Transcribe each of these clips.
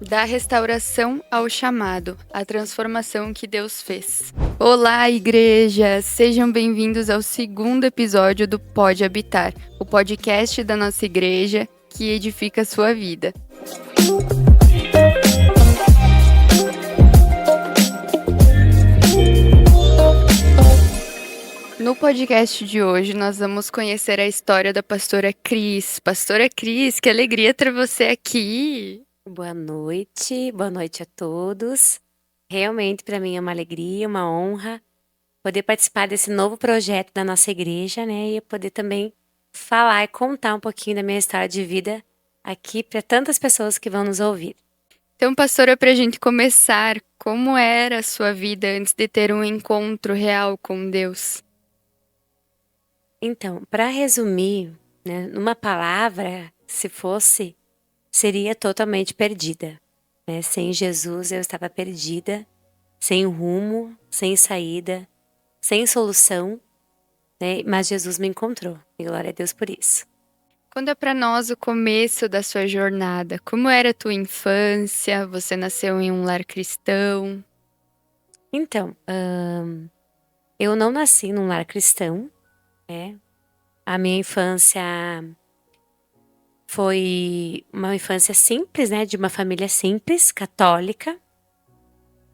Da restauração ao chamado, a transformação que Deus fez. Olá, igreja! Sejam bem-vindos ao segundo episódio do Pode Habitar, o podcast da nossa igreja que edifica a sua vida. No podcast de hoje, nós vamos conhecer a história da pastora Cris. Pastora Cris, que alegria ter você aqui! Boa noite a todos. Realmente para mim é uma alegria, uma honra poder participar desse novo projeto da nossa igreja, né? E poder também falar e contar um pouquinho da minha história de vida aqui para tantas pessoas que vão nos ouvir. Então, pastora, para a gente começar, como era a sua vida antes de ter um encontro real com Deus? Então, para resumir, né, numa palavra, se fosse, seria totalmente perdida, né? Sem Jesus eu estava perdida, sem rumo, sem saída, sem solução, né? Mas Jesus me encontrou, e glória a Deus por isso. Conta para nós o começo da sua jornada. Como era a tua infância? Você nasceu em um lar cristão? Então, eu não nasci num lar cristão, né? A minha infância foi uma infância simples, né? De uma família simples, católica.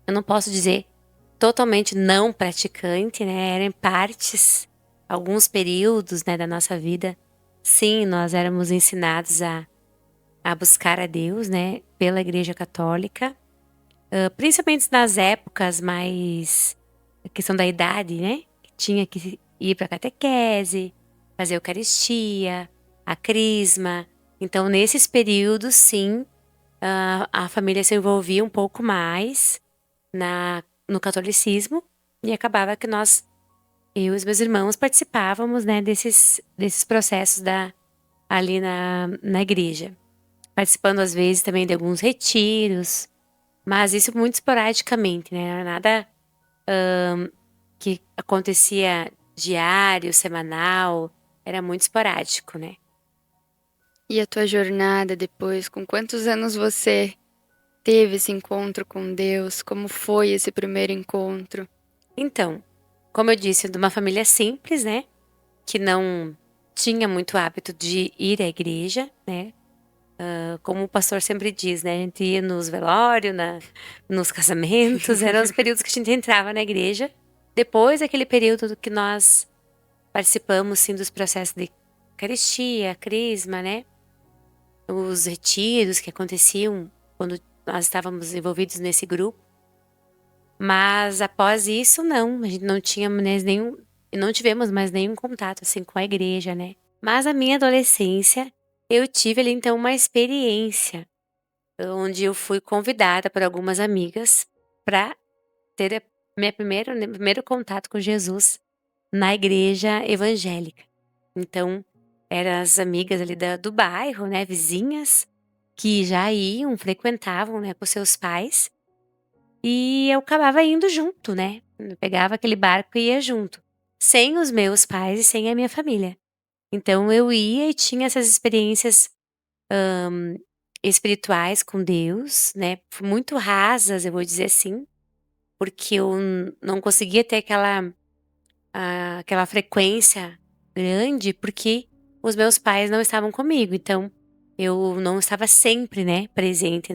Eu não posso dizer totalmente não praticante, né? Eram partes, alguns períodos, né, da nossa vida. Sim, nós éramos ensinados a buscar a Deus, né? Pela Igreja Católica. Principalmente nas épocas mais a questão da idade, né? Tinha que ir para catequese, fazer Eucaristia, a crisma. Então, nesses períodos, sim, a família se envolvia um pouco mais no catolicismo e acabava que eu e os meus irmãos participávamos, né, desses processos ali na igreja. Participando, às vezes, também de alguns retiros, mas isso muito esporadicamente, né? Não era nada que acontecia diário, semanal, era muito esporádico, né? E a tua jornada depois? Com quantos anos você teve esse encontro com Deus? Como foi esse primeiro encontro? Então, como eu disse, de uma família simples, né? Que não tinha muito hábito de ir à igreja, né? Como o pastor sempre diz, né? A gente ia nos velórios, nos casamentos, eram os períodos que a gente entrava na igreja. Depois daquele período que nós participamos, sim, dos processos de Eucaristia, Crisma, né? Os retiros que aconteciam quando nós estávamos envolvidos nesse grupo. Mas após isso, não. A gente não tinha mais não tivemos mais nenhum contato, assim, com a igreja, né? Mas a minha adolescência, eu tive ali, então, uma experiência onde eu fui convidada por algumas amigas para ter meu primeiro contato com Jesus na igreja evangélica. Então, eram as amigas ali do bairro, né, vizinhas, que já iam, frequentavam, né, com seus pais. E eu acabava indo junto, né? Eu pegava aquele barco e ia junto, sem os meus pais e sem a minha família. Então eu ia e tinha essas experiências espirituais com Deus, né? Muito rasas, eu vou dizer assim, porque eu não conseguia ter aquela frequência grande, porque os meus pais não estavam comigo. Então eu não estava sempre, né, presente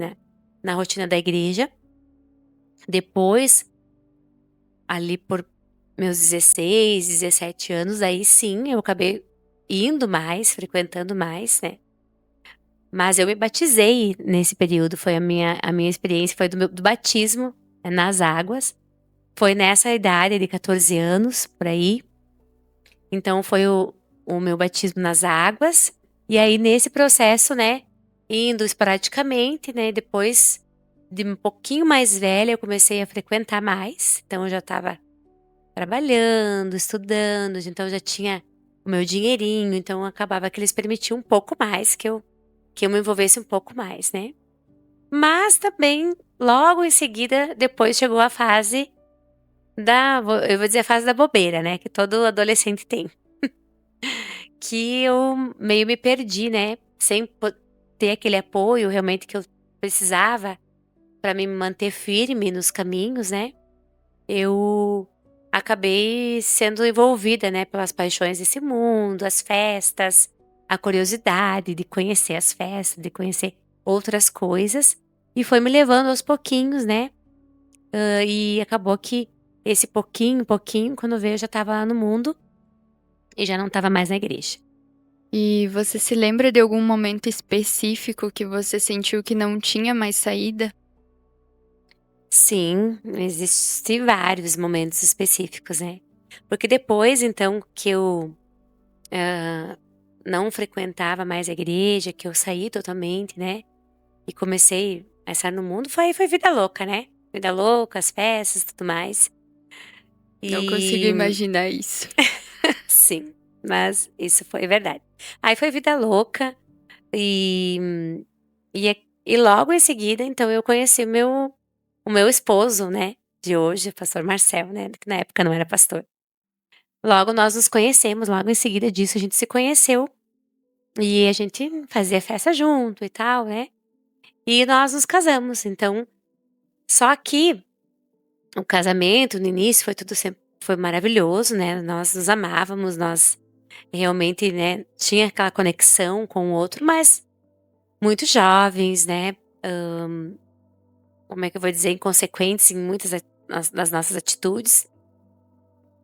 na rotina da igreja. Depois, ali por meus 16, 17 anos, aí sim eu acabei indo mais, frequentando mais, né. Mas eu me batizei nesse período, foi a minha experiência foi do batismo, né, nas águas. Foi nessa idade de 14 anos, por aí. Então foi o meu batismo nas águas, e aí nesse processo, né, indo esporadicamente, né, depois de um pouquinho mais velha eu comecei a frequentar mais, então eu já estava trabalhando, estudando, então eu já tinha o meu dinheirinho, então acabava que eles permitiam um pouco mais que eu me envolvesse um pouco mais, né. Mas também, logo em seguida, depois chegou a fase eu vou dizer a fase da bobeira, né, que todo adolescente tem. Que eu meio me perdi, né, sem ter aquele apoio realmente que eu precisava para me manter firme nos caminhos, né, eu acabei sendo envolvida, né, pelas paixões desse mundo, as festas, a curiosidade de conhecer as festas, de conhecer outras coisas, e foi me levando aos pouquinhos, né, e acabou que esse pouquinho, pouquinho, quando veio eu já estava lá no mundo e já não estava mais na igreja. E você se lembra de algum momento específico que você sentiu que não tinha mais saída? Sim, existem vários momentos específicos, né. Porque depois então que eu, não frequentava mais a igreja, que eu saí totalmente, né, e comecei a estar no mundo, foi vida louca, né. Vida louca, as festas, tudo mais. Não consigo E imaginar isso. sim, mas isso foi verdade. Aí foi vida louca e e logo em seguida, então, eu conheci o meu esposo, né, de hoje, o pastor Marcel, né, que na época não era pastor. Logo nós nos conhecemos, logo em seguida disso a gente se conheceu, e a gente fazia festa junto e tal, né, e nós nos casamos. Então, só que o casamento no início foi tudo sempre foi maravilhoso, né, nós nos amávamos, nós realmente, né, tinha aquela conexão com o outro, mas muito jovens, né, como é que eu vou dizer, inconsequentes em muitas das nossas atitudes.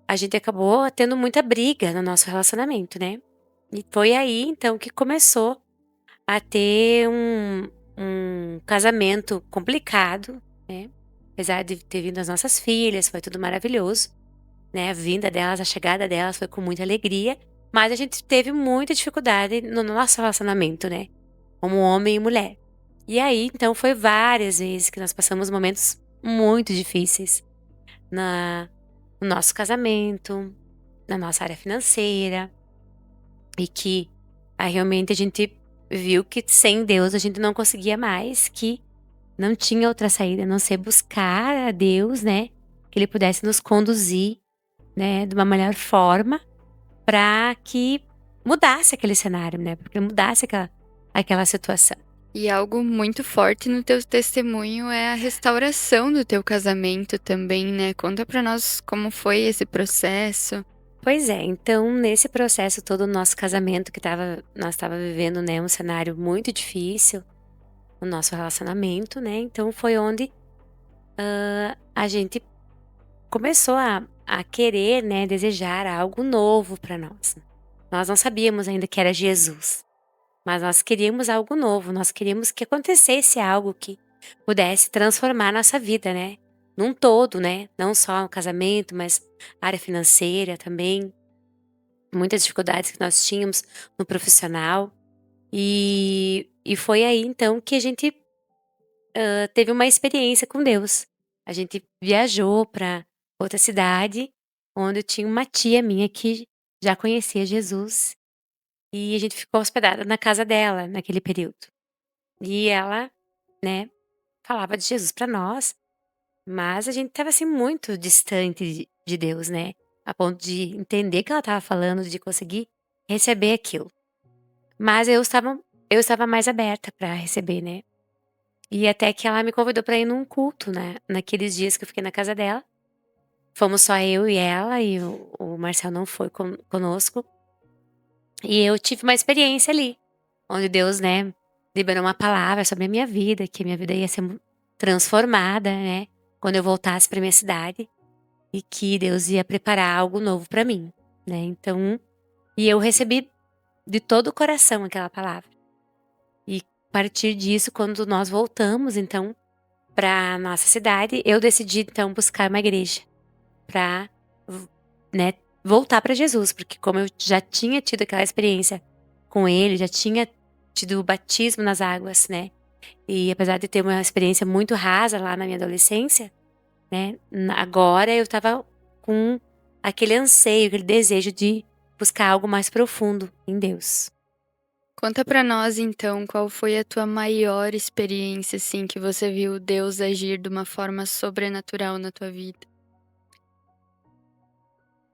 A gente acabou tendo muita briga no nosso relacionamento, né. E foi aí então que começou a ter um casamento complicado, né, apesar de ter vindo as nossas filhas, foi tudo maravilhoso, né, a vinda delas, a chegada delas foi com muita alegria, mas a gente teve muita dificuldade no nosso relacionamento, né, como homem e mulher. E aí, então, foi várias vezes que nós passamos momentos muito difíceis na no nosso casamento, na nossa área financeira, e que aí realmente a gente viu que sem Deus a gente não conseguia mais, que não tinha outra saída a não ser buscar a Deus, né, que Ele pudesse nos conduzir, né, de uma melhor forma, para que mudasse aquele cenário, né, porque mudasse aquela situação. E algo muito forte no teu testemunho é a restauração do teu casamento também, né? Conta pra nós como foi esse processo. Pois é, então nesse processo todo o nosso casamento que nós estava vivendo, né, um cenário muito difícil, o nosso relacionamento, né, então foi onde, a gente começou a querer, né, desejar algo novo para nós. Nós não sabíamos ainda que era Jesus, mas nós queríamos algo novo, nós queríamos que acontecesse algo que pudesse transformar a nossa vida, né, num todo, né, não só o casamento, mas área financeira também. Muitas dificuldades que nós tínhamos no profissional, e foi aí então que a gente, teve uma experiência com Deus. A gente viajou para outra cidade, onde eu tinha uma tia minha que já conhecia Jesus, e a gente ficou hospedada na casa dela naquele período. E ela, né, falava de Jesus para nós, mas a gente estava, assim, muito distante de Deus, né, a ponto de entender o que ela estava falando, de conseguir receber aquilo. Mas eu estava mais aberta para receber, né. E até que ela me convidou para ir num culto, né, naqueles dias que eu fiquei na casa dela. Fomos só eu e ela, e o Marcel não foi conosco. E eu tive uma experiência ali, onde Deus, né, liberou uma palavra sobre a minha vida, que a minha vida ia ser transformada, né, quando eu voltasse para minha cidade, e que Deus ia preparar algo novo para mim, né. Então eu recebi de todo o coração aquela palavra. E a partir disso, quando nós voltamos, então, para nossa cidade, eu decidi, então, buscar uma igreja para, né, voltar para Jesus, porque como eu já tinha tido aquela experiência com ele, já tinha tido o batismo nas águas, né, e apesar de ter uma experiência muito rasa lá na minha adolescência, né, agora eu estava com aquele anseio, aquele desejo de buscar algo mais profundo em Deus. Conta pra nós então qual foi a tua maior experiência, assim, que você viu Deus agir de uma forma sobrenatural na tua vida?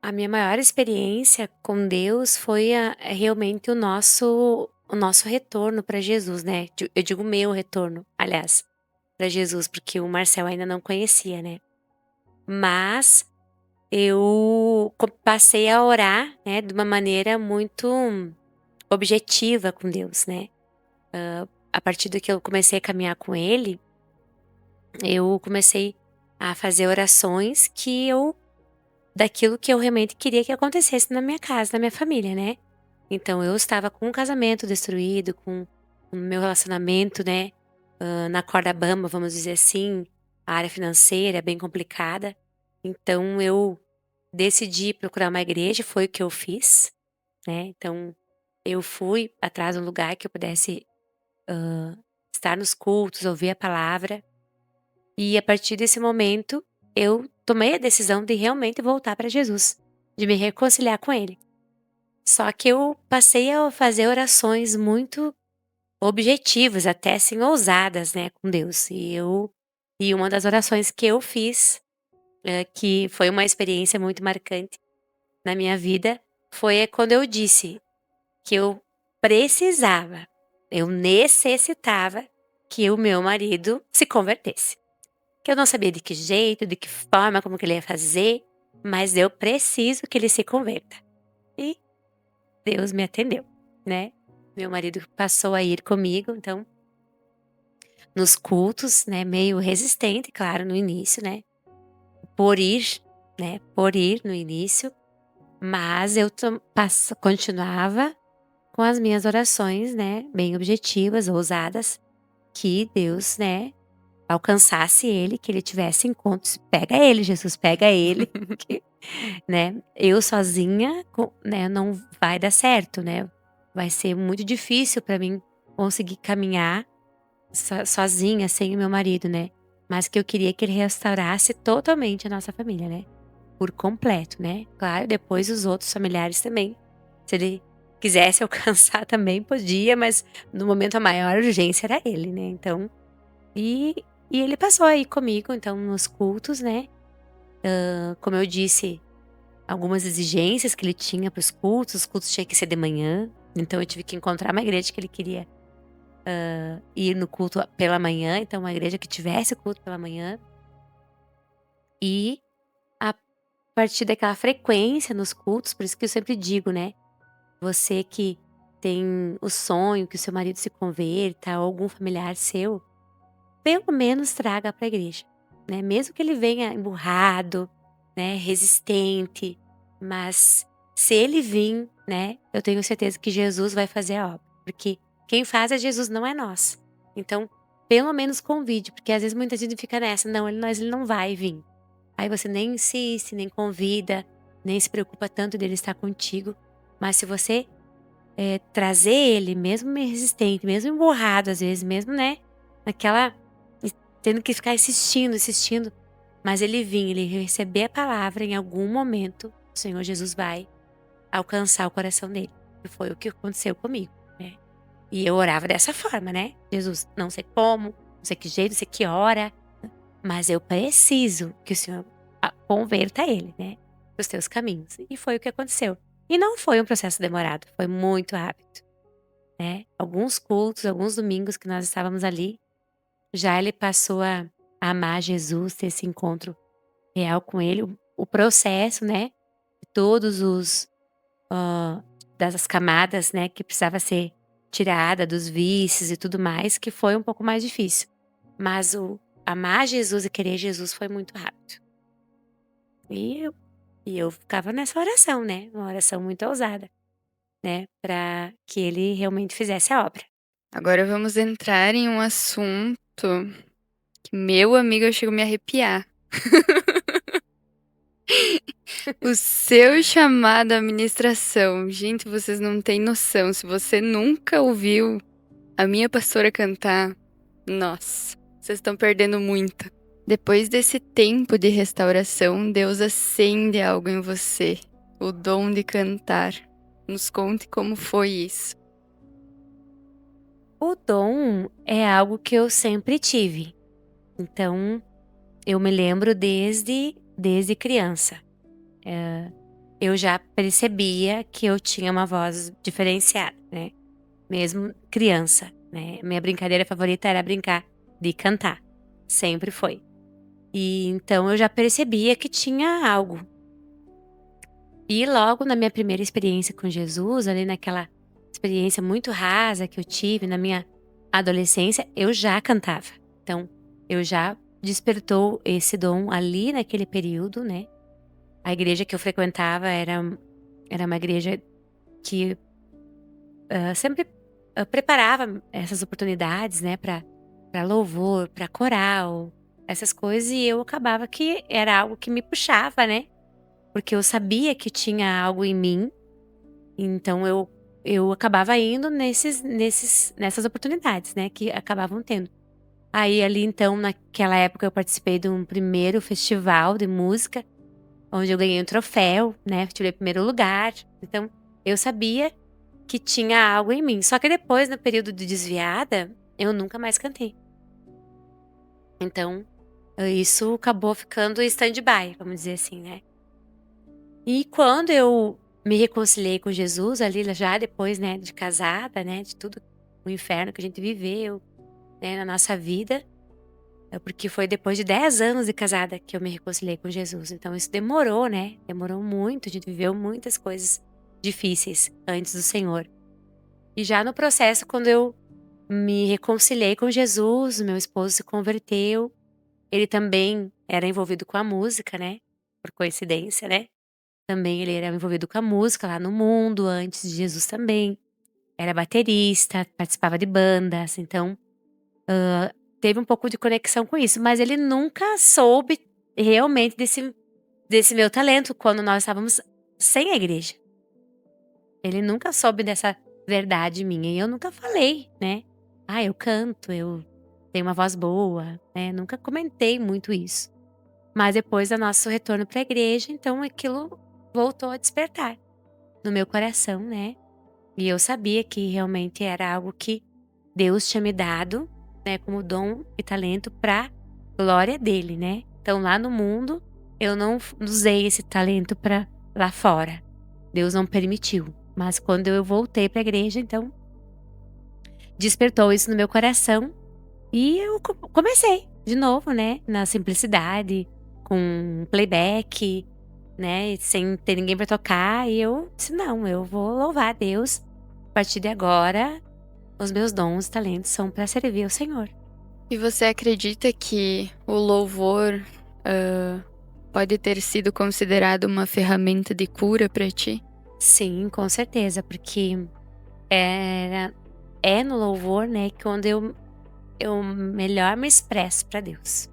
A minha maior experiência com Deus foi realmente o nosso o nosso retorno para Jesus, né? Eu digo meu retorno, aliás, para Jesus, porque o Marcel ainda não conhecia, né? Mas eu passei a orar, né, de uma maneira muito objetiva com Deus, né? A partir do que eu comecei a caminhar com ele, eu comecei a fazer orações daquilo que eu realmente queria que acontecesse na minha casa, na minha família, né? Então eu estava com um casamento destruído, com o meu relacionamento, né, na corda bamba, vamos dizer assim, a área financeira bem complicada. Então eu decidi procurar uma igreja, foi o que eu fiz, né? Então eu fui atrás de um lugar que eu pudesse estar nos cultos, ouvir a palavra. E a partir desse momento, eu tomei a decisão de realmente voltar para Jesus, de me reconciliar com Ele. Só que eu passei a fazer orações muito objetivas, até assim ousadas, né, com Deus. E uma das orações que eu fiz, que foi uma experiência muito marcante na minha vida, foi quando eu disse que eu precisava, eu necessitava que o meu marido se convertesse. Que eu não sabia de que jeito, de que forma, como que ele ia fazer, mas eu preciso que ele se converta. E Deus me atendeu, né? Meu marido passou a ir comigo, então, nos cultos, né? Meio resistente, claro, no início, né? Por ir, né? Por ir no início, mas eu continuava com as minhas orações, né? Bem objetivas, ousadas, que Deus, né? Alcançasse ele, que ele tivesse encontros. Pega ele, Jesus, pega ele, que, né? Eu sozinha, né? Não vai dar certo, né? Vai ser muito difícil para mim conseguir caminhar sozinha, sem o meu marido, né? Mas que eu queria que ele restaurasse totalmente a nossa família, né? Por completo, né? Claro, depois os outros familiares também. Se ele quisesse alcançar também podia, mas no momento a maior urgência era ele, né? Então, e, e ele passou aí comigo, então, nos cultos, né? Como eu disse, algumas exigências que ele tinha para os cultos tinha que ser de manhã, então eu tive que encontrar uma igreja que ele queria ir no culto pela manhã, então uma igreja que tivesse culto pela manhã. E a partir daquela frequência nos cultos, por isso que eu sempre digo, né? Você que tem o sonho que o seu marido se converta ou algum familiar seu, pelo menos traga para a igreja, né? Mesmo que ele venha emburrado, né, resistente, mas se ele vir, né, eu tenho certeza que Jesus vai fazer a obra, porque quem faz é Jesus, não é nós. Então, pelo menos convide, porque às vezes muita gente fica nessa, não, ele não vai vir. Aí você nem insiste, nem convida, nem se preocupa tanto dele estar contigo, mas se você trazer ele, mesmo meio resistente, mesmo emburrado às vezes, mesmo, né, naquela tendo que ficar insistindo, mas ele vir, ele receber a palavra, em algum momento, o Senhor Jesus vai alcançar o coração dele. E foi o que aconteceu comigo, né? E eu orava dessa forma, né? Jesus, não sei como, não sei que jeito, não sei que hora, mas eu preciso que o Senhor converta ele, né? Para os teus caminhos. E foi o que aconteceu. E não foi um processo demorado, foi muito rápido, né? Alguns cultos, alguns domingos que nós estávamos ali, já ele passou a amar Jesus, ter esse encontro real com ele, o processo, né, todos das camadas, né, que precisava ser tirada, dos vícios e tudo mais, que foi um pouco mais difícil. Mas o amar Jesus e querer Jesus foi muito rápido. E eu ficava nessa oração, né, uma oração muito ousada, né, para que ele realmente fizesse a obra. Agora vamos entrar em um assunto que, meu amigo, eu chego a me arrepiar. O seu chamado à ministração. Gente, vocês não têm noção. Se você nunca ouviu a minha pastora cantar, nossa, vocês estão perdendo muito. Depois desse tempo de restauração, Deus acende algo em você, o dom de cantar. Nos conte como foi isso. O dom é algo que eu sempre tive. Então, eu me lembro desde criança. Eu já percebia que eu tinha uma voz diferenciada, né? mesmo criança, né. Minha brincadeira favorita era brincar de cantar, sempre foi. E então eu já percebia que tinha algo. E logo na minha primeira experiência com Jesus, ali naquela experiência muito rasa que eu tive na minha adolescência, eu já cantava. Então, eu já despertou esse dom ali naquele período, né. A igreja que eu frequentava era uma igreja que, sempre, preparava essas oportunidades, né, para louvor, para coral, essas coisas, e eu acabava que era algo que me puxava, né, porque eu sabia que tinha algo em mim, então eu acabava indo nessas oportunidades, né, que acabavam tendo. Aí ali então, naquela época eu participei de um primeiro festival de música, onde eu ganhei um troféu, né, tirei primeiro lugar, então eu sabia que tinha algo em mim. Só que depois, no período de desviada, eu nunca mais cantei. Então, isso acabou ficando em stand-by, vamos dizer assim, né. E quando eu me reconciliei com Jesus ali, já depois, né, de casada, né, de tudo o inferno que a gente viveu, né, na nossa vida, porque foi depois de 10 anos de casada que eu me reconciliei com Jesus, então isso demorou, né, demorou muito, a gente viveu muitas coisas difíceis antes do Senhor. E já no processo, quando eu me reconciliei com Jesus, meu esposo se converteu, ele também era envolvido com a música, né, por coincidência, né. Também ele era envolvido com a música lá no mundo, antes de Jesus também. Era baterista, participava de bandas, então, teve um pouco de conexão com isso, mas ele nunca soube realmente desse meu talento quando nós estávamos sem a igreja. Ele nunca soube dessa verdade minha e eu nunca falei, né. "Ah, eu canto, eu tenho uma voz boa", né, nunca comentei muito isso. Mas depois do nosso retorno para a igreja, então aquilo voltou a despertar no meu coração, né. E eu sabia que realmente era algo que Deus tinha me dado, né, como dom e talento pra glória dele, né. Então lá no mundo, eu não usei esse talento pra lá fora. Deus não permitiu. Mas quando eu voltei pra igreja, então, despertou isso no meu coração e eu comecei de novo, né, na simplicidade, com playback, né, sem ter ninguém pra tocar, e eu disse: "Não, eu vou louvar a Deus, a partir de agora, os meus dons e talentos são para servir ao Senhor". E você acredita que o louvor, pode ter sido considerado uma ferramenta de cura pra ti? Sim, com certeza, porque era é no louvor, né, que onde eu melhor me expresso para Deus.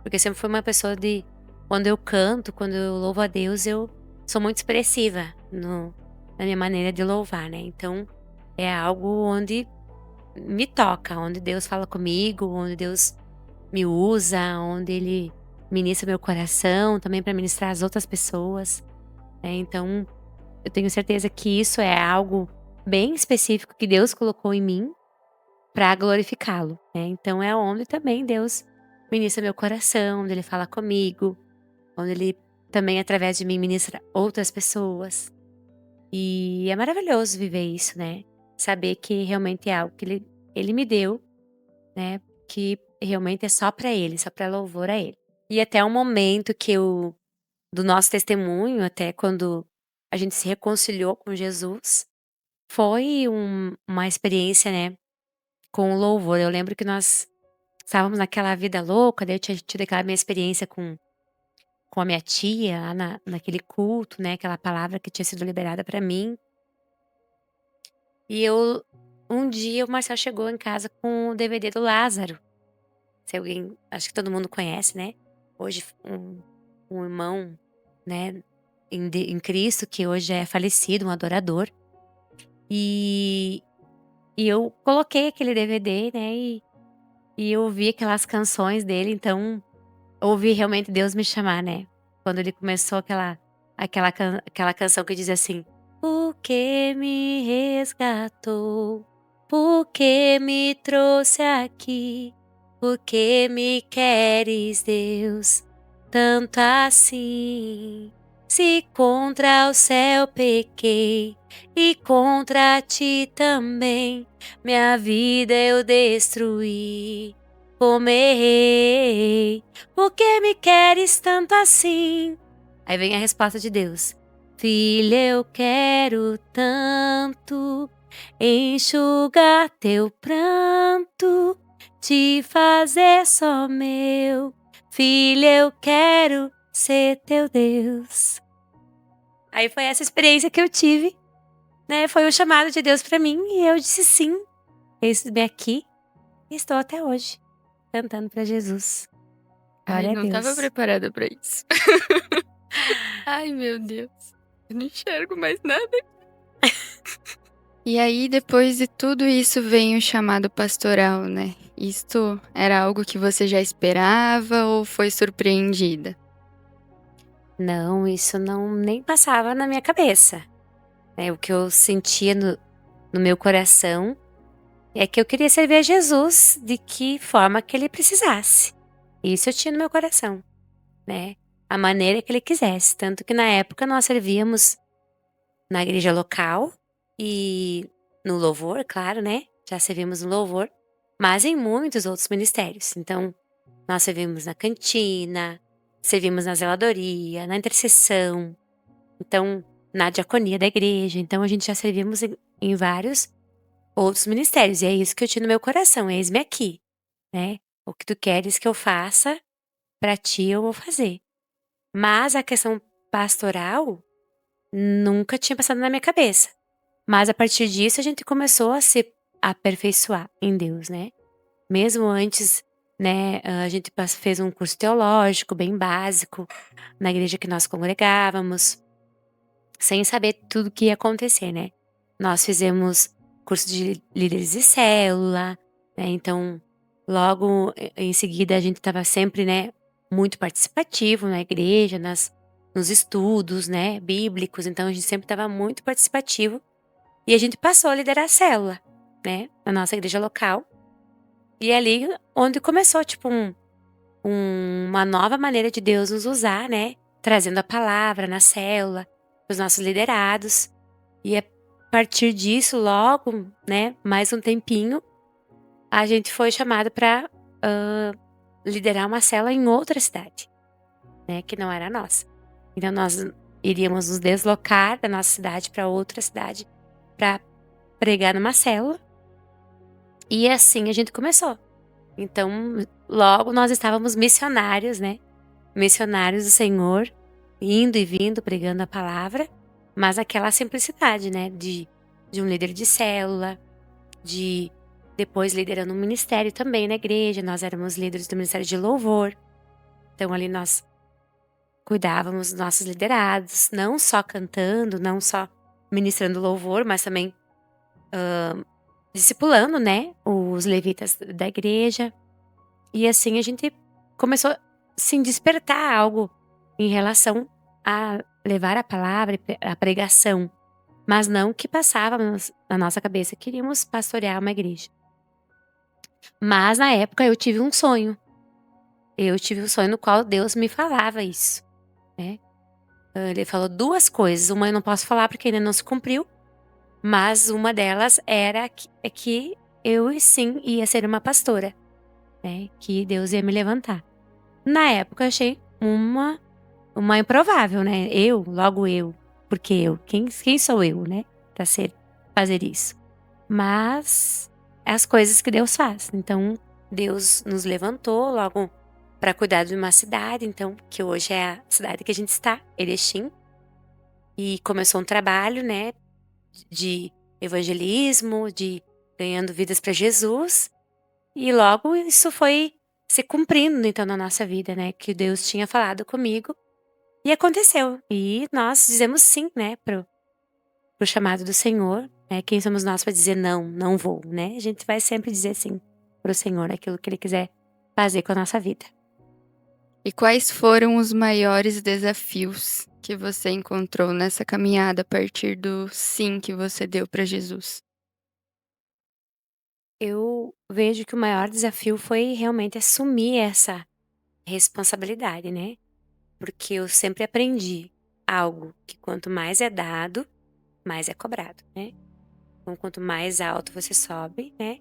Porque eu sempre fui uma pessoa de quando eu canto, quando eu louvo a Deus, eu sou muito expressiva na minha maneira de louvar, né. Então, é algo onde me toca, onde Deus fala comigo, onde Deus me usa, onde Ele ministra meu coração, também para ministrar as outras pessoas, né. Então, eu tenho certeza que isso é algo bem específico que Deus colocou em mim para glorificá-lo, né. Então é onde também Deus ministra meu coração, onde Ele fala comigo, onde Ele também através de mim ministra outras pessoas. E é maravilhoso viver isso, né. Saber que realmente é algo que Ele me deu, né, que realmente é só para Ele, só para louvor a Ele. E até o momento que eu do nosso testemunho, até quando a gente se reconciliou com Jesus, foi uma experiência, né, com o louvor. Eu lembro que nós estávamos naquela vida louca, daí eu tinha tido aquela minha experiência com a minha tia lá naquele culto, né, aquela palavra que tinha sido liberada para mim. E um dia o Marcel chegou em casa com o DVD do Lázaro. Se alguém acho que todo mundo conhece, né. Hoje um irmão, né, em Cristo, que hoje é falecido, um adorador. E e eu coloquei aquele DVD, né, e eu ouvi aquelas canções dele, então ouvi realmente Deus me chamar, né. Quando ele começou aquela canção que diz assim: "Porque me resgatou, porque me trouxe aqui, porque me queres, Deus, tanto assim. Se contra o céu pequei e contra ti também, minha vida eu destruí. Como errei, por que me queres tanto assim? Aí vem a resposta de Deus: Filha, eu quero tanto enxugar teu pranto, te fazer só meu. Filha, eu quero ser teu Deus. Aí foi essa experiência que eu tive, né? Foi o chamado de Deus pra mim e eu disse sim. Eis-me aqui e estou até hoje cantando pra Jesus. Ai, Glória a não tava Deus. preparada pra isso. Ai, meu Deus. Eu não enxergo mais nada. E aí, depois de tudo isso, vem o chamado pastoral, né? Isto era algo que você já esperava ou foi surpreendida? Não, isso não nem passava na minha cabeça. O que eu sentia no meu coração é que eu queria servir a Jesus de que forma que ele precisasse. Isso eu tinha no meu coração, né? A maneira que ele quisesse. Tanto que na época nós servíamos na igreja local e no louvor, claro, né? Já servimos no louvor, mas em muitos outros ministérios. Então, nós servimos na cantina, servimos na zeladoria, na intercessão, então, na diaconia da igreja. Então, a gente já servimos em vários outros ministérios. E é isso que eu tinha no meu coração. Eis-me aqui, né? O que tu queres que eu faça, para ti eu vou fazer. Mas a questão pastoral nunca tinha passado na minha cabeça. Mas a partir disso a gente começou a se aperfeiçoar em Deus, né? Mesmo antes, né, a gente fez um curso teológico bem básico na igreja que nós congregávamos, sem saber tudo o que ia acontecer, né? Nós fizemos curso de líderes de célula, né? Então, logo em seguida a gente estava sempre, né, muito participativo na igreja, nos estudos, né, bíblicos. Então, a gente sempre estava muito participativo e a gente passou a liderar a célula, né, na nossa igreja local. E é ali onde começou, tipo, uma nova maneira de Deus nos usar, né, trazendo a palavra na célula, os nossos liderados. E a partir disso, logo, né, mais um tempinho, a gente foi chamado para liderar uma célula em outra cidade, né, que não era a nossa. Então nós iríamos nos deslocar da nossa cidade para outra cidade para pregar numa célula. E assim a gente começou. Então, logo nós estávamos missionários, né? Missionários do Senhor, indo e vindo, pregando a palavra, mas aquela simplicidade, né? De um líder de célula, de depois liderando um ministério também na igreja. Nós éramos líderes do ministério de louvor. Então, ali nós cuidávamos dos nossos liderados, não só cantando, não só ministrando louvor, mas também discipulando, né, os levitas da igreja. E assim a gente começou a se despertar algo em relação a levar a palavra, a pregação, mas não que passávamos na nossa cabeça, queríamos pastorear uma igreja. Mas na época eu tive um sonho. Eu tive um sonho no qual Deus me falava isso, né? Ele falou duas coisas. Uma eu não posso falar porque ainda não se cumpriu, mas uma delas era que eu sim ia ser uma pastora, né? Que Deus ia me levantar. Na época eu achei uma improvável, né? Logo eu, porque eu, quem sou eu, né? Pra fazer isso. Mas é as coisas que Deus faz. Então Deus nos levantou logo para cuidar de uma cidade, então que hoje é a cidade que a gente está, Erechim. E começou um trabalho, né, de evangelismo, de ganhando vidas para Jesus. E logo isso foi se cumprindo então na nossa vida, né, que Deus tinha falado comigo e aconteceu. E nós dizemos sim, né, pro chamado do Senhor, né? Quem somos nós para dizer não, não vou, né? A gente vai sempre dizer sim pro Senhor, aquilo que ele quiser fazer com a nossa vida. E quais foram os maiores desafios que você encontrou nessa caminhada a partir do sim que você deu para Jesus? Eu vejo que o maior desafio foi realmente assumir essa responsabilidade, né? Porque eu sempre aprendi algo que quanto mais é dado, mais é cobrado, né? Então, quanto mais alto você sobe, né?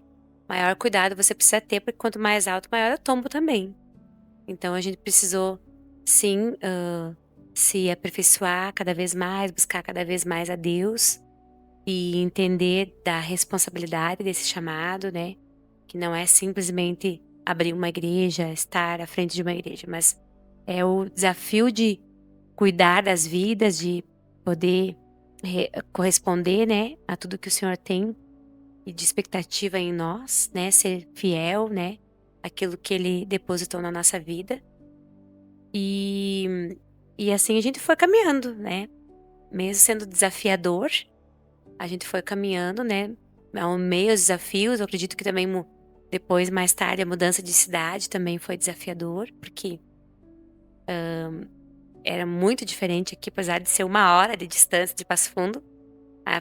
Maior cuidado você precisa ter, porque quanto mais alto, maior é o tombo também. Então, a gente precisou, sim, se aperfeiçoar cada vez mais, buscar cada vez mais a Deus e entender da responsabilidade desse chamado, né? Que não é simplesmente abrir uma igreja, estar à frente de uma igreja, mas é o desafio de cuidar das vidas, de poder corresponder, né, a tudo que o Senhor tem e de expectativa em nós, né, ser fiel, né, aquilo que Ele depositou na nossa vida. E, e assim a gente foi caminhando, né, mesmo sendo desafiador, a gente foi caminhando, né, ao meio dos desafios. Eu acredito que também depois, mais tarde, a mudança de cidade também foi desafiador, porque era muito diferente aqui, apesar de ser 1 hora de distância de Passo Fundo.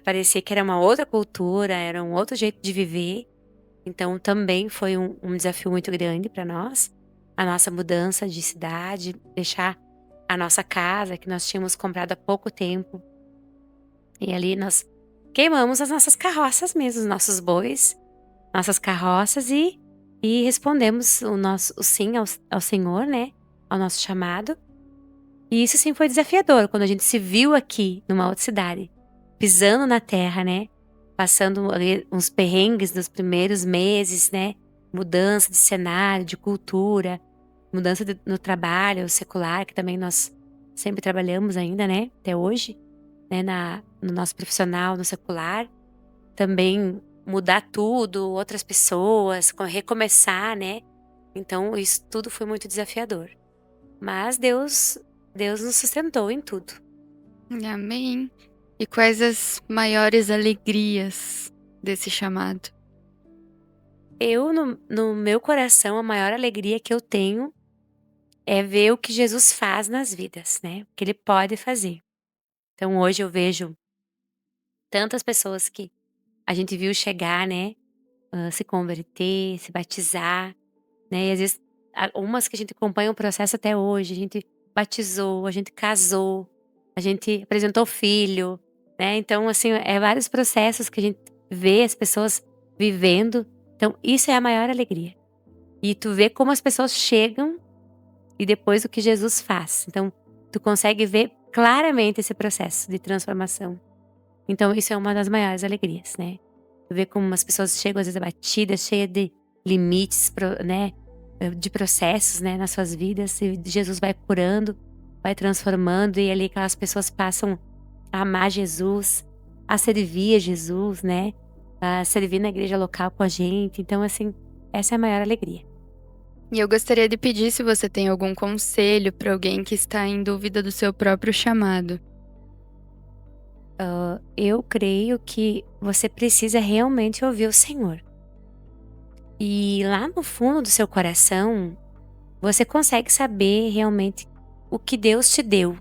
Parecia que era uma outra cultura, era um outro jeito de viver. Então também foi um desafio muito grande para nós. A nossa mudança de cidade, deixar a nossa casa que nós tínhamos comprado há pouco tempo. E ali nós queimamos as nossas carroças mesmo, os nossos bois, nossas carroças e respondemos o sim ao Senhor, né? Ao nosso chamado. E isso sim foi desafiador, quando a gente se viu aqui numa outra cidade, pisando na terra, né? Passando ali uns perrengues nos primeiros meses, né? Mudança de cenário, de cultura, mudança no trabalho secular, que também nós sempre trabalhamos ainda, né? Até hoje, né? No nosso profissional, no secular. Também mudar tudo, outras pessoas, recomeçar, né? Então isso tudo foi muito desafiador. Mas Deus nos sustentou em tudo. Amém. E quais as maiores alegrias desse chamado? No meu coração, a maior alegria que eu tenho é ver o que Jesus faz nas vidas, né? O que Ele pode fazer. Então hoje eu vejo tantas pessoas que a gente viu chegar, né? Se converter, se batizar, né? E às vezes umas que a gente acompanha o processo até hoje, a gente batizou, a gente casou, a gente apresentou filho, né? Então, assim, vários processos que a gente vê as pessoas vivendo. Então, isso é a maior alegria. E tu vê como as pessoas chegam e depois o que Jesus faz. Então, tu consegue ver claramente esse processo de transformação. Então, isso é uma das maiores alegrias, né? Tu vê como as pessoas chegam às vezes abatidas, cheias de limites, né? De processos, né? Nas suas vidas. E Jesus vai curando, vai transformando. E ali aquelas pessoas passam a amar Jesus, a servir a Jesus, né? A servir na igreja local com a gente. Então, assim, essa é a maior alegria. E eu gostaria de pedir se você tem algum conselho para alguém que está em dúvida do seu próprio chamado. Eu creio que você precisa realmente ouvir o Senhor. E lá no fundo do seu coração, você consegue saber realmente o que Deus te deu,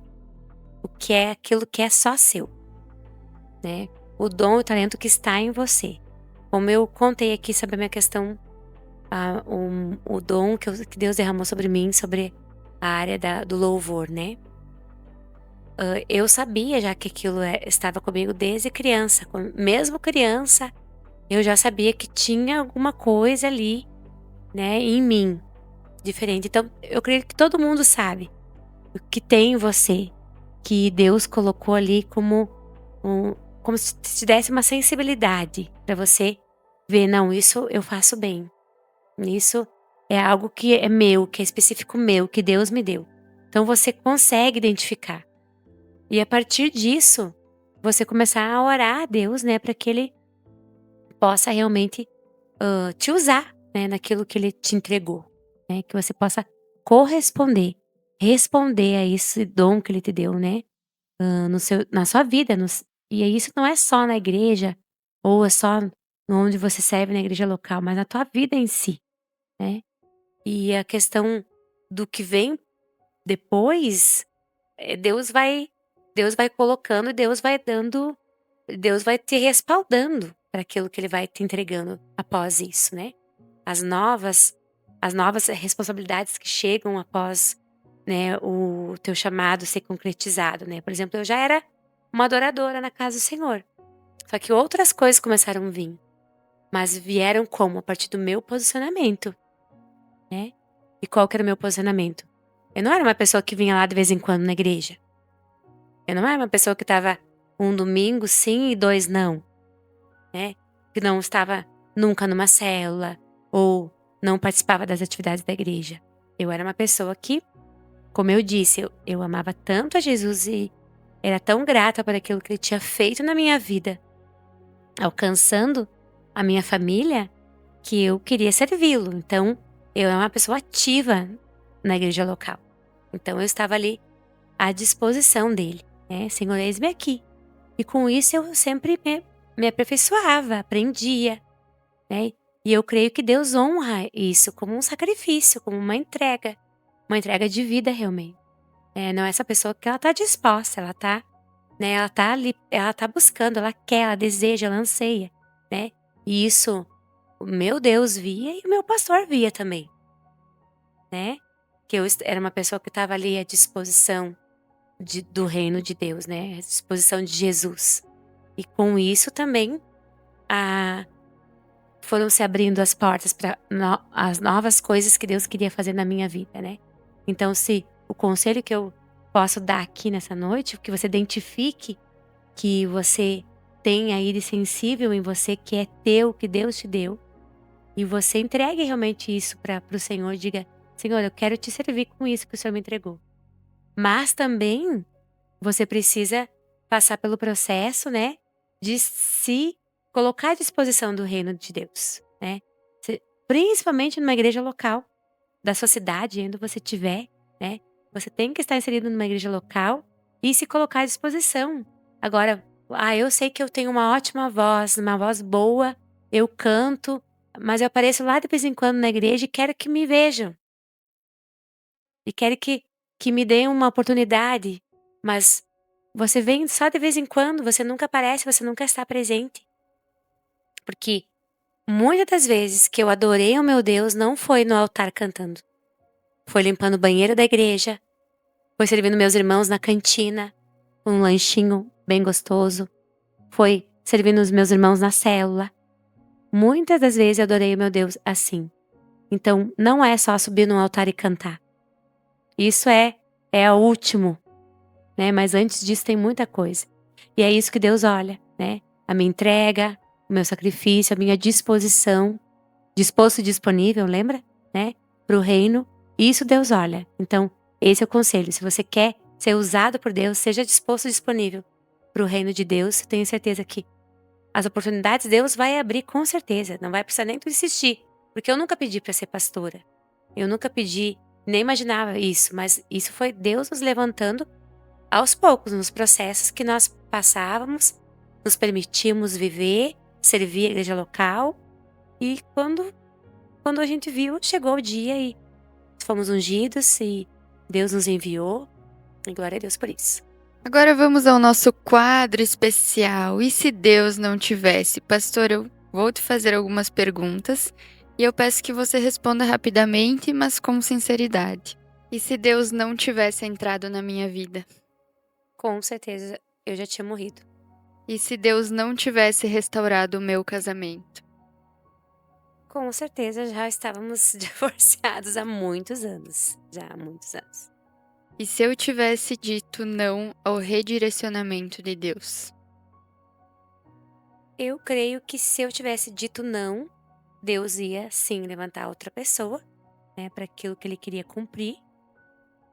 o que é aquilo que é só seu, né? O dom e o talento que está em você. Como eu contei aqui sobre a minha questão, o dom que Deus derramou sobre mim, sobre a área do louvor, né? Eu sabia já que aquilo estava comigo desde criança. Mesmo criança, eu já sabia que tinha alguma coisa ali, né, em mim, diferente. Então, eu creio que todo mundo sabe o que tem em você, que Deus colocou ali como se te desse uma sensibilidade para você ver, não, isso eu faço bem. Isso é algo que é meu, que é específico meu, que Deus me deu. Então, você consegue identificar. E a partir disso, você começar a orar a Deus, né, para que Ele possa realmente te usar, né, naquilo que Ele te entregou, né, que você possa corresponder, responder a esse dom que Ele te deu, né, na sua vida. E isso não é só na igreja, ou é só onde você serve na igreja local, mas na tua vida em si, né. E a questão do que vem depois, Deus vai colocando e Deus vai te respaldando para aquilo que Ele vai te entregando após isso, né? As novas responsabilidades que chegam após, né, o teu chamado ser concretizado, né. Por exemplo, eu já era uma adoradora na casa do Senhor, só que outras coisas começaram a vir, mas vieram como? A partir do meu posicionamento, né. E qual que era o meu posicionamento? Eu não era uma pessoa que vinha lá de vez em quando na igreja. Eu não era uma pessoa que estava um domingo sim e 2 não, né. Que não estava nunca numa célula, ou não participava das atividades da igreja. Eu era uma pessoa que, como eu disse, eu amava tanto a Jesus e era tão grata por aquilo que ele tinha feito na minha vida, alcançando a minha família, que eu queria servi-lo. Então, eu era uma pessoa ativa na igreja local. Então eu estava ali à disposição dele, né, Senhor, eis-me aqui. E com isso eu sempre me aperfeiçoava, aprendia, né. E eu creio que Deus honra isso como um sacrifício, como uma entrega de vida realmente. Não é essa pessoa que ela tá disposta, ela tá, né, ela tá ali, ela tá buscando, ela quer, ela deseja, ela anseia, né. E isso o meu Deus via e o meu pastor via também, né. Que eu era uma pessoa que estava ali à disposição do reino de Deus, né, à disposição de Jesus. E com isso também, a foram se abrindo as portas para as novas coisas que Deus queria fazer na minha vida, né. Então se o conselho que eu posso dar aqui nessa noite, que você identifique que você tem aí de sensível em você, que é teu, que Deus te deu, e você entregue realmente isso para o Senhor, diga: "Senhor, eu quero te servir com isso que o Senhor me entregou". Mas também você precisa passar pelo processo, né, de se colocar à disposição do reino de Deus, né. Principalmente numa igreja local da sua cidade, onde você estiver, né. Você tem que estar inserido numa igreja local e se colocar à disposição. Agora, eu sei que eu tenho uma ótima voz, uma voz boa, eu canto, mas eu apareço lá de vez em quando na igreja e quero que me vejam. E quero que me deem uma oportunidade, mas você vem só de vez em quando, você nunca aparece, você nunca está presente. Porque muitas das vezes que eu adorei o meu Deus não foi no altar cantando, foi limpando o banheiro da igreja, foi servindo meus irmãos na cantina, um lanchinho bem gostoso, foi servindo os meus irmãos na célula. Muitas das vezes eu adorei o meu Deus assim. Então não é só subir no altar e cantar. Isso é o último, né, mas antes disso tem muita coisa. E é isso que Deus olha, né, a minha entrega, o meu sacrifício, a minha disposição, disposto e disponível, lembra, né, para o reino, isso Deus olha. Então, esse é o conselho, se você quer ser usado por Deus, seja disposto e disponível para o reino de Deus, tenho certeza que as oportunidades Deus vai abrir com certeza, não vai precisar nem tu insistir, porque eu nunca pedi para ser pastora, eu nunca pedi, nem imaginava isso, mas isso foi Deus nos levantando aos poucos, nos processos que nós passávamos, nos permitimos viver, servir a igreja local, e quando a gente viu, chegou o dia e fomos ungidos e Deus nos enviou, e glória a Deus por isso. Agora vamos ao nosso quadro especial. E se Deus não tivesse? Pastor, eu vou te fazer algumas perguntas e eu peço que você responda rapidamente, mas com sinceridade. E se Deus não tivesse entrado na minha vida? Com certeza eu já tinha morrido. E se Deus não tivesse restaurado o meu casamento? Com certeza já estávamos divorciados há muitos anos, já há muitos anos. E se eu tivesse dito não ao redirecionamento de Deus? Eu creio que se eu tivesse dito não, Deus ia sim levantar outra pessoa, né, para aquilo que ele queria cumprir,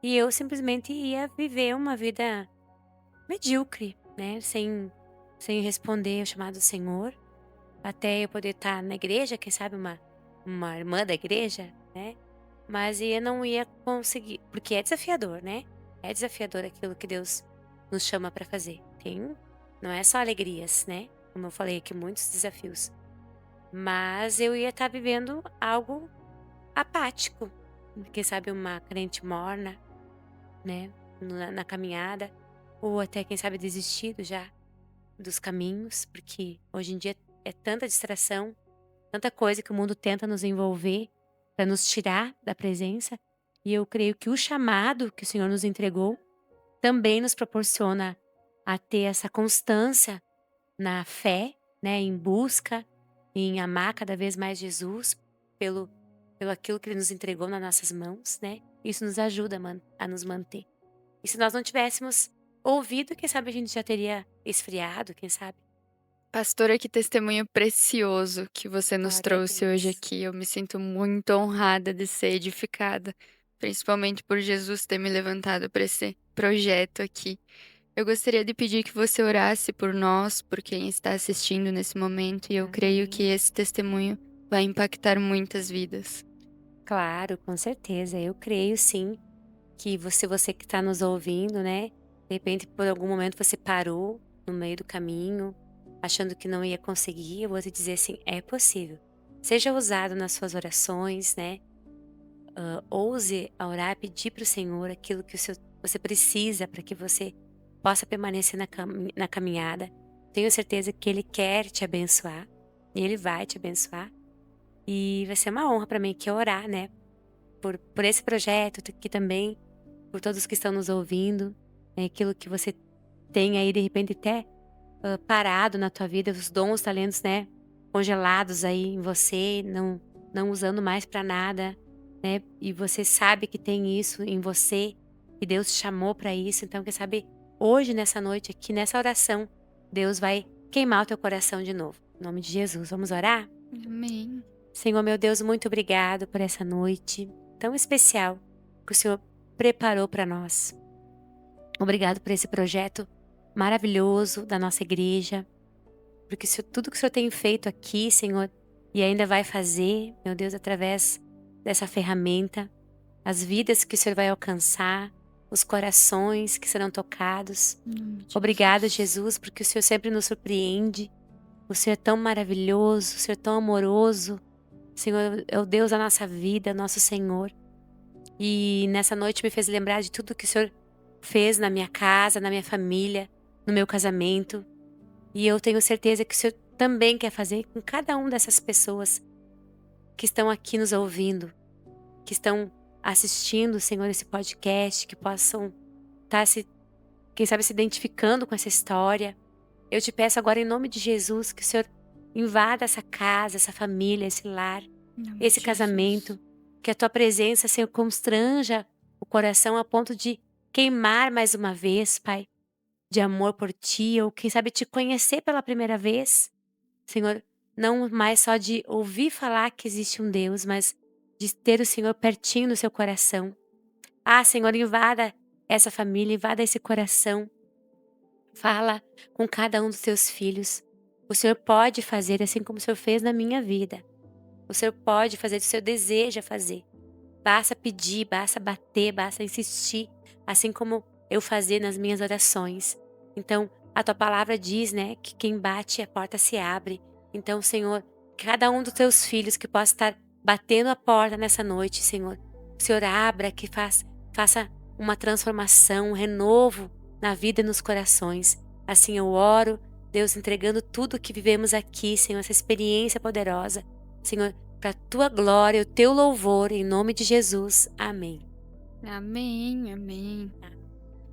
e eu simplesmente ia viver uma vida medíocre, né, sem responder ao chamado do Senhor, até eu poder estar na igreja, quem sabe uma irmã da igreja, né, mas eu não ia conseguir, porque é desafiador, né, é desafiador aquilo que Deus nos chama para fazer. Não é só alegrias, né, como eu falei aqui, muitos desafios, mas eu ia estar vivendo algo apático, quem sabe uma crente morna, né, na caminhada, ou até quem sabe desistido já dos caminhos, porque hoje em dia é tanta distração, tanta coisa que o mundo tenta nos envolver para nos tirar da presença, E eu creio que o chamado que o Senhor nos entregou também nos proporciona a ter essa constância na fé, né, em busca, em amar cada vez mais Jesus pelo, pelo aquilo que Ele nos entregou nas nossas mãos, né? Isso nos ajuda a nos manter. E se nós não tivéssemos ouvido, quem sabe a gente já teria esfriado, quem sabe? Pastora, que testemunho precioso que você nos Glória a trouxe hoje Deus. aqui. Eu me sinto muito honrada de ser edificada, principalmente por Jesus ter me levantado para esse projeto aqui. Eu gostaria de pedir que você orasse por nós, por quem está assistindo nesse momento, e eu creio que Amém. esse testemunho vai impactar muitas vidas. Claro, com certeza. Eu creio sim que você que está nos ouvindo, né? De repente, por algum momento você parou no meio do caminho, achando que não ia conseguir. Eu vou te dizer assim, é possível. Seja ousado nas suas orações, né? Ouse a orar, pedir para o Senhor aquilo que você precisa para que você possa permanecer na caminhada. Tenho certeza que Ele quer te abençoar e Ele vai te abençoar. E vai ser uma honra para mim que orar, né? Por esse projeto, que também por todos que estão nos ouvindo, né, aquilo que você tem aí de repente até parado na tua vida, os dons, talentos, né, congelados aí em você, não usando mais para nada, né? E você sabe que tem isso em você, que Deus te chamou para isso. Então, quem sabe hoje nessa noite aqui, nessa oração, Deus vai queimar o teu coração de novo. Em nome de Jesus, vamos orar? Amém. Senhor, meu Deus, muito obrigado por essa noite tão especial que o Senhor preparou para nós. Obrigado por esse projeto maravilhoso da nossa igreja, porque tudo que o Senhor tem feito aqui, Senhor, e ainda vai fazer, meu Deus, através dessa ferramenta, as vidas que o Senhor vai alcançar, os corações que serão tocados. Em nome de Obrigado, Jesus, porque o Senhor sempre nos surpreende. O Senhor é tão maravilhoso, o Senhor é tão amoroso. O Senhor é o Deus da nossa vida, nosso Senhor. E nessa noite me fez lembrar de tudo que o Senhor fez na minha casa, na minha família, no meu casamento. E eu tenho certeza que o Senhor também quer fazer com cada uma dessas pessoas que estão aqui nos ouvindo, que estão assistindo, Senhor, esse podcast, que possam estar quem sabe, se identificando com essa história. Eu te peço agora, em nome de Jesus, que o Senhor invada essa casa, essa família, esse lar, Em nome esse de casamento, Jesus. que a tua presença, Senhor, constranja o coração a ponto de queimar mais uma vez, Pai, de amor por ti, ou quem sabe te conhecer pela primeira vez, Senhor, não mais só de ouvir falar que existe um Deus, mas de ter o Senhor pertinho no seu coração. Ah, Senhor, invada essa família, invada esse coração. Fala com cada um dos teus filhos. O Senhor pode fazer assim como o Senhor fez na minha vida. O Senhor pode fazer, o Senhor deseja fazer. Basta pedir, basta bater, basta insistir, assim como eu fazia nas minhas orações. Então, a tua palavra diz, né, que quem bate, a porta se abre. Então, Senhor, cada um dos teus filhos que possa estar batendo a porta nessa noite, Senhor, o Senhor abra, que faça uma transformação, um renovo na vida e nos corações. Assim eu oro, Deus, entregando tudo o que vivemos aqui, Senhor, essa experiência poderosa. Senhor, para a tua glória, o teu louvor, em nome de Jesus. Amém. Amém, amém.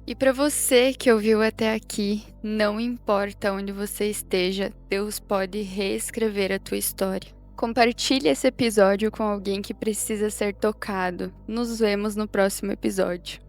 E para você que ouviu até aqui, não importa onde você esteja, Deus pode reescrever a tua história. Compartilhe esse episódio com alguém que precisa ser tocado. Nos vemos no próximo episódio.